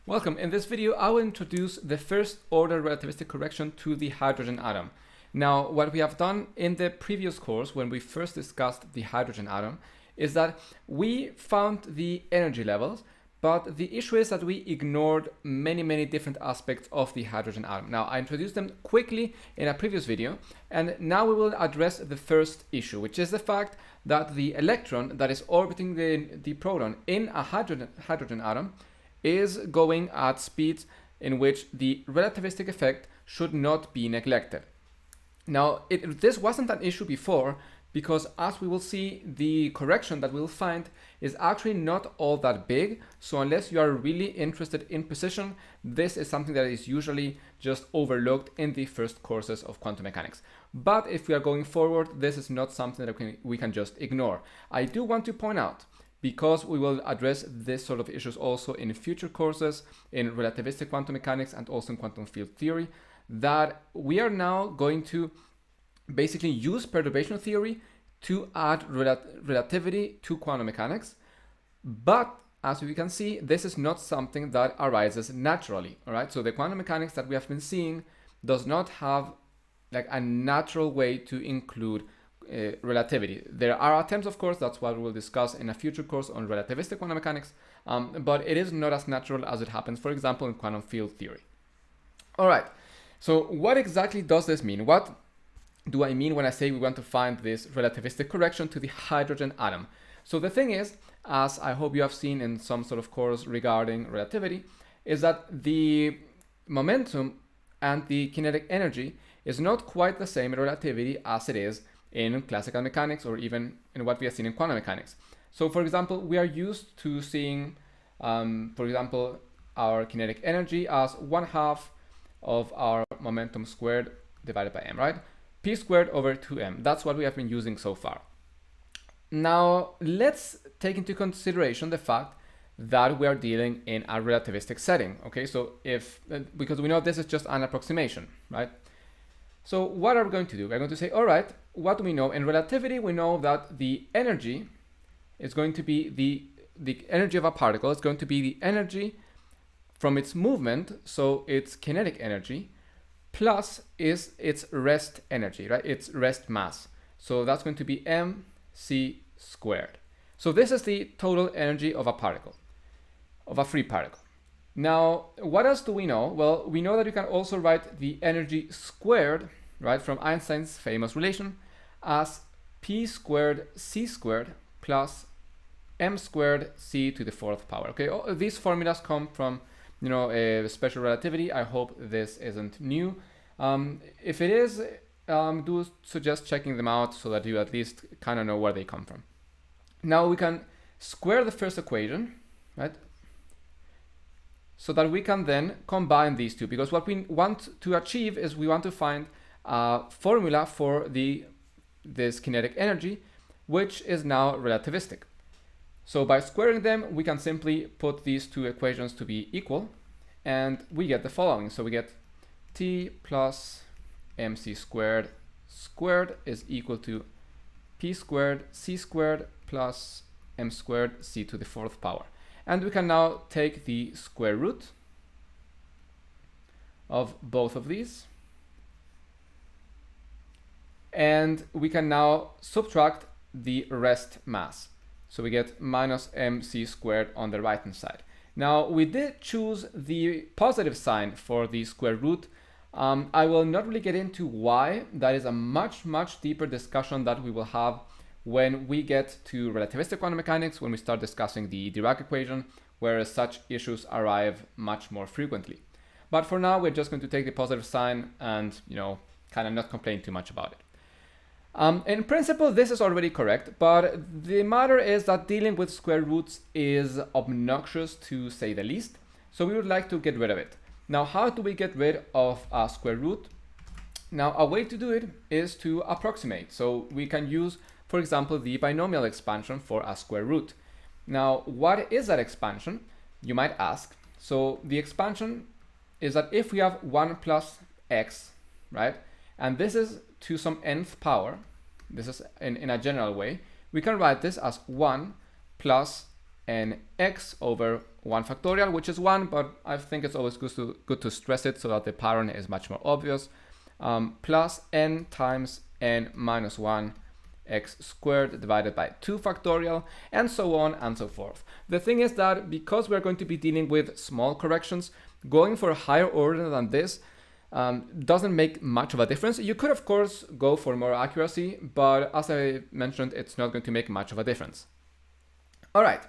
Welcome. In this video, I will introduce the first order relativistic correction to the hydrogen atom. Now, what we have done in the previous course when we first discussed the hydrogen atom is that we found the energy levels, but the issue is that we ignored many different aspects of the hydrogen atom. Now, I introduced them quickly in a previous video, and now we will address the first issue, which is the fact that the electron that is orbiting the proton in a hydrogen atom is going at speeds in which the relativistic effect should not be neglected. Now, this wasn't an issue before because, as we will see, the correction that we'll find is actually not all that big. So unless you are really interested in precision, this is something that is usually just overlooked in the first courses of quantum mechanics. But if we are going forward, this is not something that we can just ignore. I do want to point out, because we will address this sort of issues also in future courses in relativistic quantum mechanics and also in quantum field theory, that we are now going to basically use perturbation theory to add relativity to quantum mechanics. But as we can see, this is not something that arises naturally. All right, so the quantum mechanics that we have been seeing does not have like a natural way to include relativity. There are attempts, of course, that's what we'll discuss in a future course on relativistic quantum mechanics, but it is not as natural as it happens, for example, in quantum field theory. All right, so what exactly does this mean? What do I mean when I say we want to find this relativistic correction to the hydrogen atom? So the thing is, as I hope you have seen in some sort of course regarding relativity, is that the momentum and the kinetic energy is not quite the same in relativity as it is in classical mechanics or even in what we have seen in quantum mechanics. So for example, we are used to seeing, for example, our kinetic energy as 1/2 of our momentum squared divided by m, right? P squared over 2m. That's what we have been using so far. Now, let's take into consideration the fact that we are dealing in a relativistic setting, okay? So because we know this is just an approximation, right? So what are we going to do? We're going to say, all right, what do we know? In relativity, we know that the energy is going to be the energy of a particle is going to be the energy from its movement, so its kinetic energy, plus is its rest energy, right? Its rest mass. So that's going to be mc squared. So this is the total energy of a particle, of a free particle. Now, what else do we know? Well, we know that you can also write the energy squared, right, from Einstein's famous relation as p squared c squared plus m squared c to the 4th power. Okay, these formulas come from, special relativity. I hope this isn't new. If it is, do suggest checking them out so that you at least kind of know where they come from. Now we can square the first equation, right? So that we can then combine these two, because what we want to achieve is we want to find a formula for this kinetic energy, which is now relativistic. So by squaring them, we can simply put these two equations to be equal, and we get the following. So we get T plus mc squared squared is equal to p squared c squared plus m squared c to the 4th power. And we can now take the square root of both of these. And we can now subtract the rest mass. So we get minus mc squared on the right hand side. Now we did choose the positive sign for the square root. I will not really get into why. That is a much deeper discussion that we will have when we get to relativistic quantum mechanics, when we start discussing the Dirac equation, where such issues arrive much more frequently. But for now, we're just going to take the positive sign and, kind of not complain too much about it. In principle, this is already correct, but the matter is that dealing with square roots is obnoxious, to say the least. So we would like to get rid of it. Now, how do we get rid of a square root? Now, a way to do it is to approximate. So we can use, for example, the binomial expansion for a square root. Now, what is that expansion? You might ask. So the expansion is that if we have 1 plus x, right, and this is to some nth power, this is in a general way, we can write this as 1 plus an x over 1 factorial, which is 1, but I think it's always good to stress it so that the pattern is much more obvious, plus n times n minus 1 x squared divided by 2 factorial, and so on and so forth. The thing is that because we're going to be dealing with small corrections, going for a higher order than this doesn't make much of a difference. You could, of course, go for more accuracy, but as I mentioned, it's not going to make much of a difference. All right,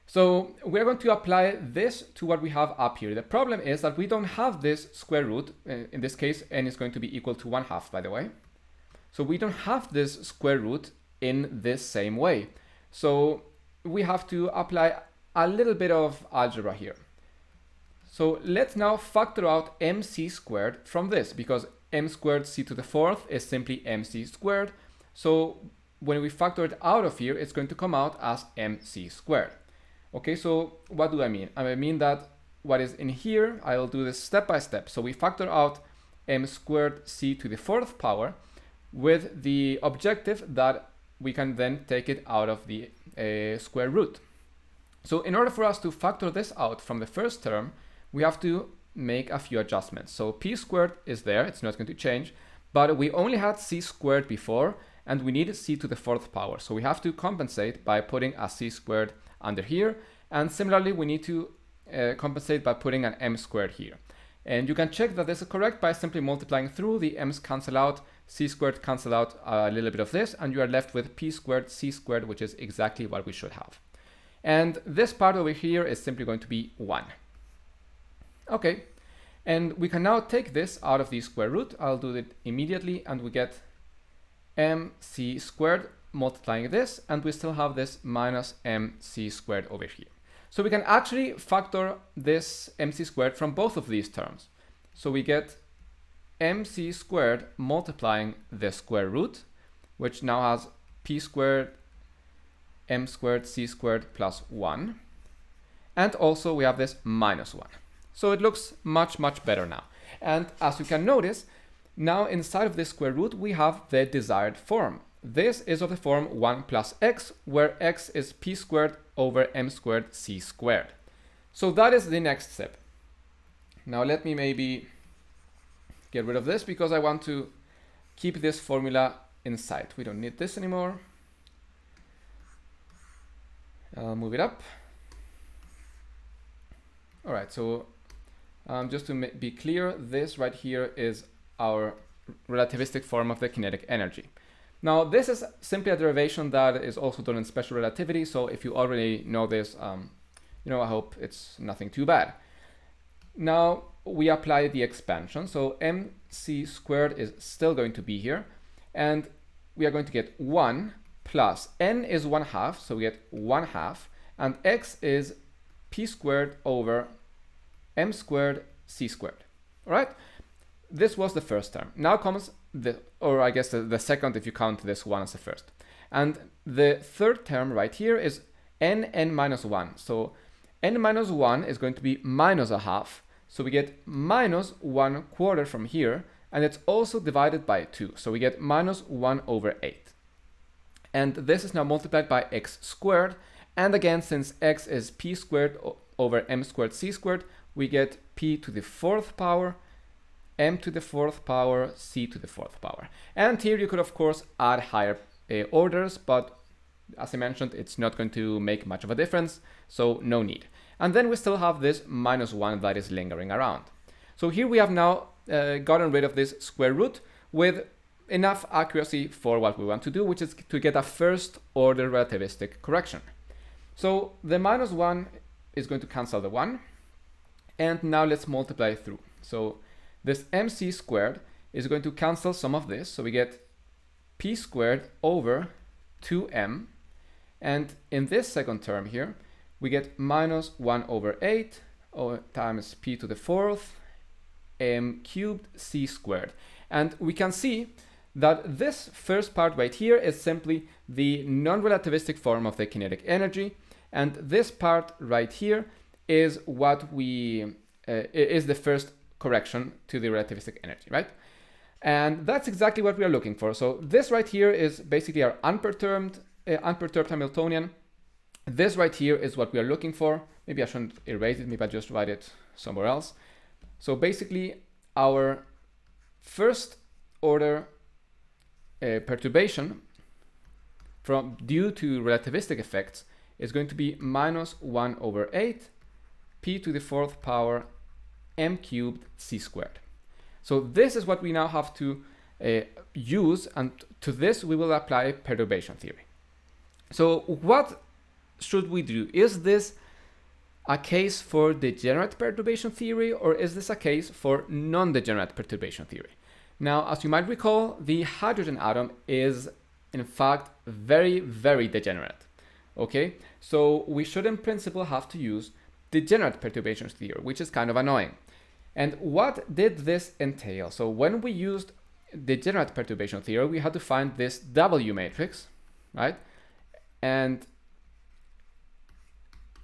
so we're going to apply this to what we have up here. The problem is that we don't have this square root. In this case, n is going to be equal to 1/2, by the way. So we don't have this square root in this same way. So we have to apply a little bit of algebra here. So let's now factor out mc squared from this, because m squared c to the 4th is simply mc squared. So when we factor it out of here, it's going to come out as mc squared. Okay, so what do I mean? I mean that what is in here, I'll do this step by step. So we factor out m squared c to the 4th power with the objective that we can then take it out of the square root. So in order for us to factor this out from the first term, we have to make a few adjustments. So p squared is there, it's not going to change, but we only had c squared before, and we need c to the 4th power. So we have to compensate by putting a c squared under here, and similarly we need to compensate by putting an m squared here. And you can check that this is correct by simply multiplying through. The m's cancel out, c squared cancel out a little bit of this, and you are left with p squared c squared, which is exactly what we should have. And this part over here is simply going to be 1. Okay, and we can now take this out of the square root. I'll do it immediately, and we get mc squared multiplying this, and we still have this minus mc squared over here. So we can actually factor this mc squared from both of these terms. So we get mc squared multiplying the square root, which now has p squared, m squared, c squared plus 1. And also we have this minus 1. So it looks much, much better now. And as you can notice, now inside of this square root, we have the desired form. This is of the form 1 plus x, where x is p squared over m squared c squared. So that is the next step. Now let me maybe get rid of this because I want to keep this formula inside. We don't need this anymore. I'll move it up. All right, so just to be clear, this right here is our relativistic form of the kinetic energy. Now, this is simply a derivation that is also done in special relativity. So if you already know this, I hope it's nothing too bad. Now we apply the expansion. So mc squared is still going to be here. And we are going to get 1 plus n is 1/2. So we get 1/2. And x is p squared over m squared c squared. All right? This was the first term. Now comes the second if you count this one as the first. And the third term right here is n minus 1. So n minus 1 is going to be minus 1/2. So we get minus 1/4 from here. And it's also divided by 2. So we get minus 1 over 8. And this is now multiplied by x squared. And again, since x is p squared over m squared c squared, we get p to the 4th power, m to the 4th power, c to the 4th power. And here you could, of course, add higher orders, but as I mentioned, it's not going to make much of a difference, so no need. And then we still have this minus 1 that is lingering around. So here we have now gotten rid of this square root with enough accuracy for what we want to do, which is to get a first order relativistic correction. So the minus 1 is going to cancel the 1. And now let's multiply through. So this mc squared is going to cancel some of this. So we get p squared over 2m. And in this second term here, we get minus 1 over 8 times p to the 4th m cubed c squared. And we can see that this first part right here is simply the non-relativistic form of the kinetic energy. And this part right here is what is the first correction to the relativistic energy, right? And that's exactly what we are looking for. So this right here is basically our unperturbed Hamiltonian. This right here is what we are looking for. Maybe I shouldn't erase it, maybe I just write it somewhere else. So basically our first order perturbation due to relativistic effects is going to be -1/8 p to the 4th power m cubed c squared. So this is what we now have to use, and to this we will apply perturbation theory. So what should we do? Is this a case for degenerate perturbation theory, or is this a case for non-degenerate perturbation theory? Now, as you might recall, the hydrogen atom is in fact very, very degenerate. Okay, so we should in principle have to use degenerate perturbation theory, which is kind of annoying. And what did this entail? So when we used degenerate perturbation theory, we had to find this W matrix, right? And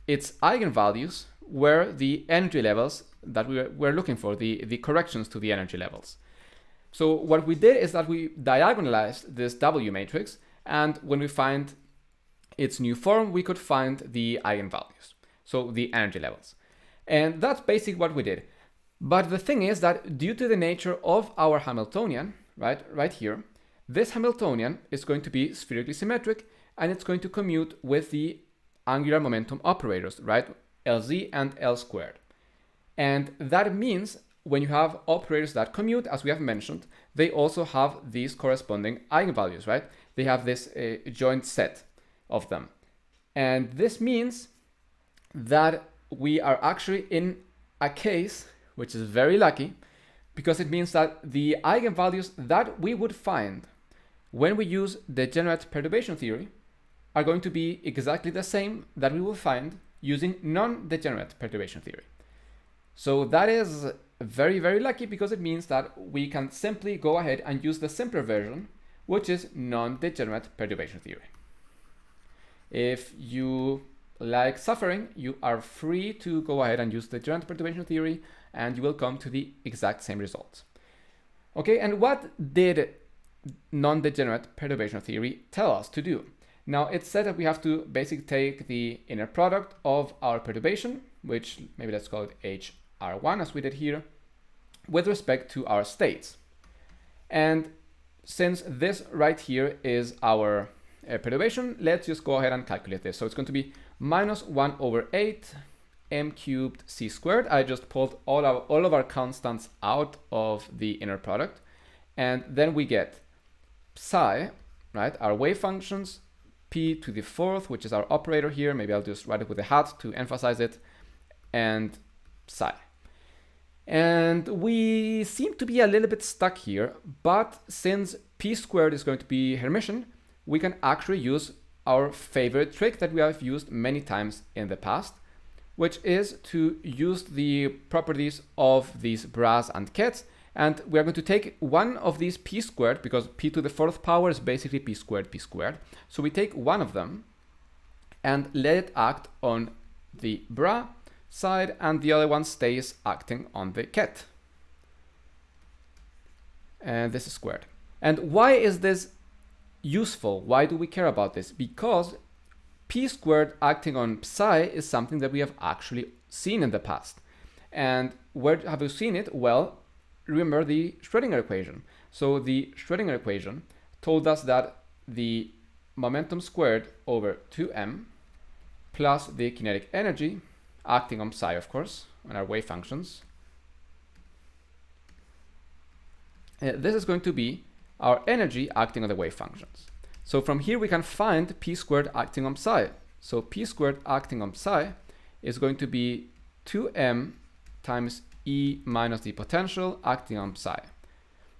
its eigenvalues were the energy levels that we were looking for, the corrections to the energy levels. So what we did is that we diagonalized this W matrix, and when we find its new form, we could find the eigenvalues, so the energy levels. And that's basically what we did. But the thing is that due to the nature of our Hamiltonian, right here, this Hamiltonian is going to be spherically symmetric, and it's going to commute with the angular momentum operators, right? Lz and L squared. And that means when you have operators that commute, as we have mentioned, they also have these corresponding eigenvalues, right? They have this joint set of them. And this means that we are actually in a case which is very lucky, because it means that the eigenvalues that we would find when we use degenerate perturbation theory are going to be exactly the same that we will find using non-degenerate perturbation theory. So that is very, very lucky, because it means that we can simply go ahead and use the simpler version, which is non-degenerate perturbation theory. If you like suffering, you are free to go ahead and use degenerate perturbation theory, and you will come to the exact same results. Okay, and what did non-degenerate perturbation theory tell us to do? Now, it said that we have to basically take the inner product of our perturbation, which maybe let's call it HR1 as we did here, with respect to our states. And since this right here is our perturbation, let's just go ahead and calculate this. So it's going to be -1/8 m cubed c squared. I just pulled all of our constants out of the inner product, and then we get psi, right, our wave functions, p to the 4th, which is our operator here. Maybe I'll just write it with a hat to emphasize it, and psi. And we seem to be a little bit stuck here, but since p squared is going to be Hermitian, we can actually use our favorite trick that we have used many times in the past, which is to use the properties of these bras and kets. And we are going to take one of these p squared, because p to the 4th power is basically p squared. So we take one of them and let it act on the bra side, and the other one stays acting on the ket. And this is squared. And why is this useful? Why do we care about this? Because p squared acting on psi is something that we have actually seen in the past. And where have we seen it? Well, remember the Schrödinger equation. So the Schrödinger equation told us that the momentum squared over 2m plus the kinetic energy acting on psi, of course, on our wave functions. This is going to be our energy acting on the wave functions. So from here we can find p squared acting on psi. So p squared acting on psi is going to be 2m times E minus the potential acting on psi.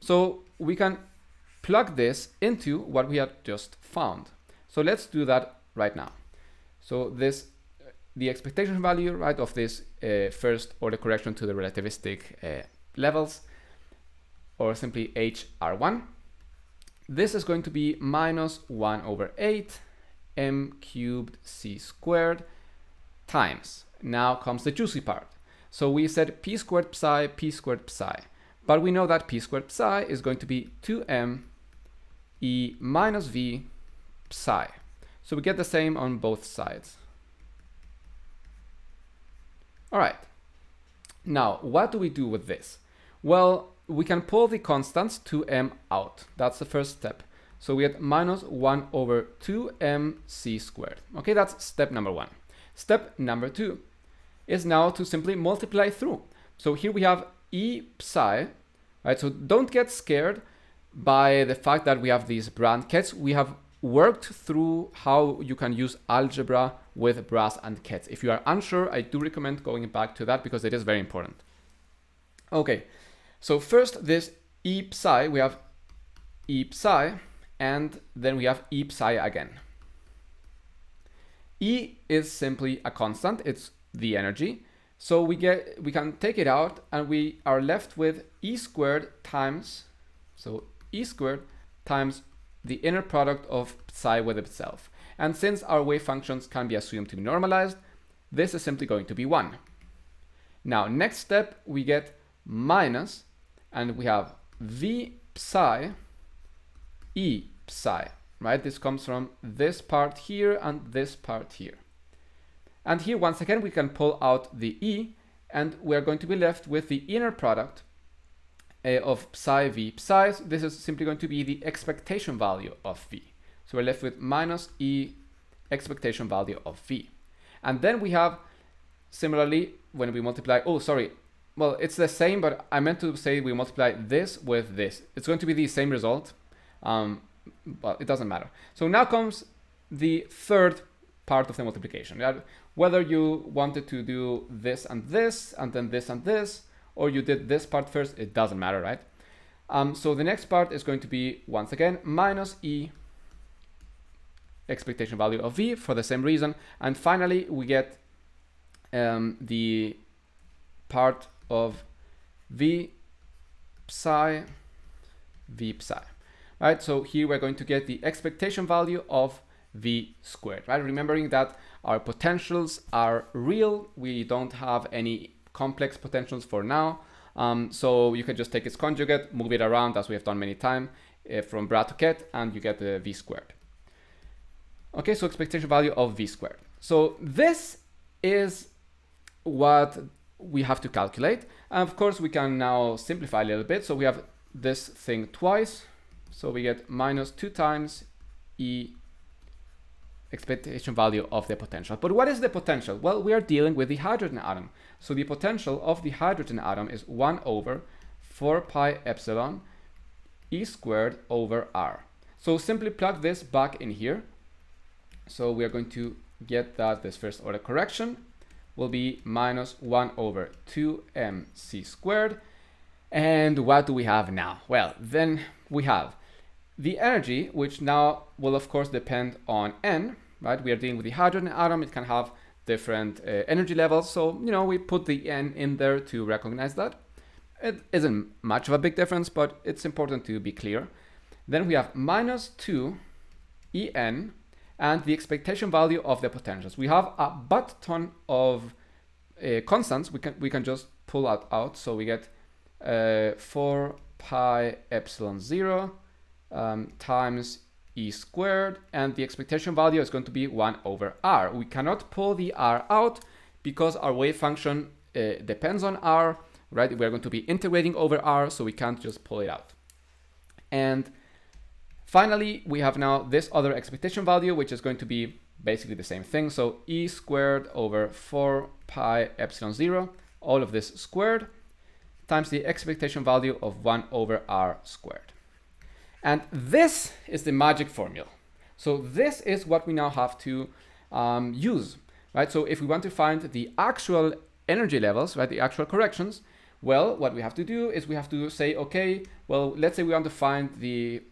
So we can plug this into what we had just found. So let's do that right now. So this, the expectation value, right, of this first order correction to the relativistic levels, or simply HR1, this is going to be -1/8 m cubed c squared times. Now comes the juicy part. So we said p squared psi, but we know that p squared psi is going to be 2m e minus v psi. So we get the same on both sides. All right. Now, what do we do with this? Well, we can pull the constants 2m out. That's the first step. So we get minus 1 over 2mc squared. Okay, that's step number 1. Step number 2 is now to simply multiply through. So here we have e psi, right? So don't get scared by the fact that we have these brackets. We have worked through how you can use algebra with brass and kets. If you are unsure, I do recommend going back to that because it is very important. Okay, so first this e psi, we have e psi, and then we have e psi again. E is simply a constant, it's the energy. So we can take it out and we are left with e squared times, so e squared times the inner product of psi with itself. And since our wave functions can be assumed to be normalized, this is simply going to be 1. Now, next step, we get minus, and we have v psi e psi, right? This comes from this part here and this part here. And here, once again, we can pull out the e, and we're going to be left with the inner product of psi v psi. So this is simply going to be the expectation value of v. So we're left with minus e expectation value of v. And then we have, similarly, when we multiply, well, it's the same, but I meant to say we multiply this with this. It's going to be the same result, but it doesn't matter. So now comes the third part of the multiplication. Whether you wanted to do this, and then this and this, or you did this part first, it doesn't matter, right? So the next part is going to be, once again, minus e expectation value of v for the same reason. And finally, we get the part of v psi, right? So here we're going to get the expectation value of v squared, right? Remembering that our potentials are real. We don't have any complex potentials for now. So you can just take its conjugate, move it around as we have done many times from bra to ket, and you get the v squared. Okay, so expectation value of v squared. So this is what we have to calculate. And of course, we can now simplify a little bit. So we have this thing twice. So we get minus 2 times e expectation value of the potential. But what is the potential? Well, we are dealing with the hydrogen atom. So the potential of the hydrogen atom is 1 over 4 pi epsilon e squared over r. So simply plug this back in here. So we are going to get that this first order correction will be minus 1 over 2mc squared. And what do we have now? Well, then we have the energy, which now will of course depend on n, right? We are dealing with the hydrogen atom. It can have different energy levels. So, you know, we put the n in there to recognize that. It isn't much of a big difference, but it's important to be clear. Then we have minus 2 en and the expectation value of the potentials. We have a butt ton of constants we can just pull that out. So we get 4 pi epsilon 0 times e squared, and the expectation value is going to be 1 over r. We cannot pull the r out because our wave function depends on r, right? We're going to be integrating over r, so we can't just pull it out. And finally, we have now this other expectation value, which is going to be basically the same thing. So e squared over 4 pi epsilon 0, all of this squared, times the expectation value of 1 over r squared. And this is the magic formula. So this is what we now have to use, right? So if we want to find the actual energy levels, right, the actual corrections, well, what we have to do is we have to say, okay, well, let's say we want to find the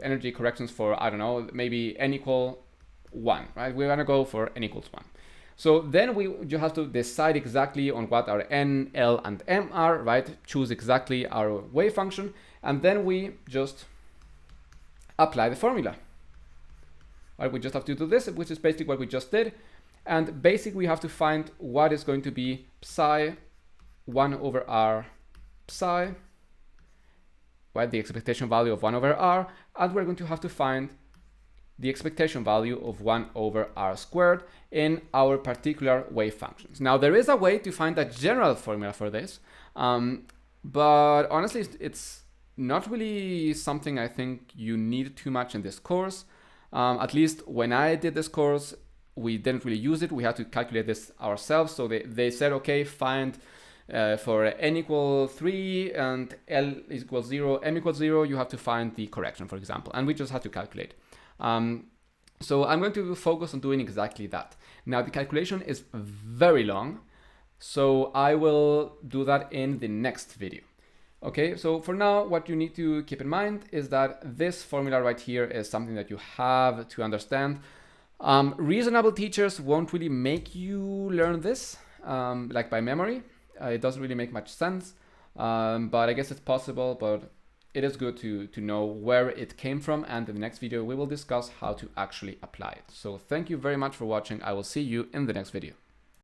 energy corrections for, I don't know, maybe n equal 1, right? We're gonna go for n equals 1. So then we just have to decide exactly on what our n, l, and m are, right? Choose exactly our wave function, and then we just apply the formula. Right? We just have to do this, which is basically what we just did. And basically we have to find what is going to be psi 1 over r psi, right? The expectation value of 1 over r, and we're going to have to find the expectation value of 1 over r squared in our particular wave functions. Now, there is a way to find a general formula for this, but honestly, it's not really something I think you need too much in this course. At least when I did this course, we didn't really use it. We had to calculate this ourselves. So they said, okay, find for n equal 3 and L equals 0, m equals 0, you have to find the correction, for example. And we just had to calculate. So I'm going to focus on doing exactly that. Now, the calculation is very long, so I will do that in the next video. Okay, so for now, what you need to keep in mind is that this formula right here is something that you have to understand. Reasonable teachers won't really make you learn this, like by memory. It doesn't really make much sense, but I guess it's possible, but it is good to know where it came from, and in the next video we will discuss how to actually apply it. So thank you very much for watching. I will see you in the next video.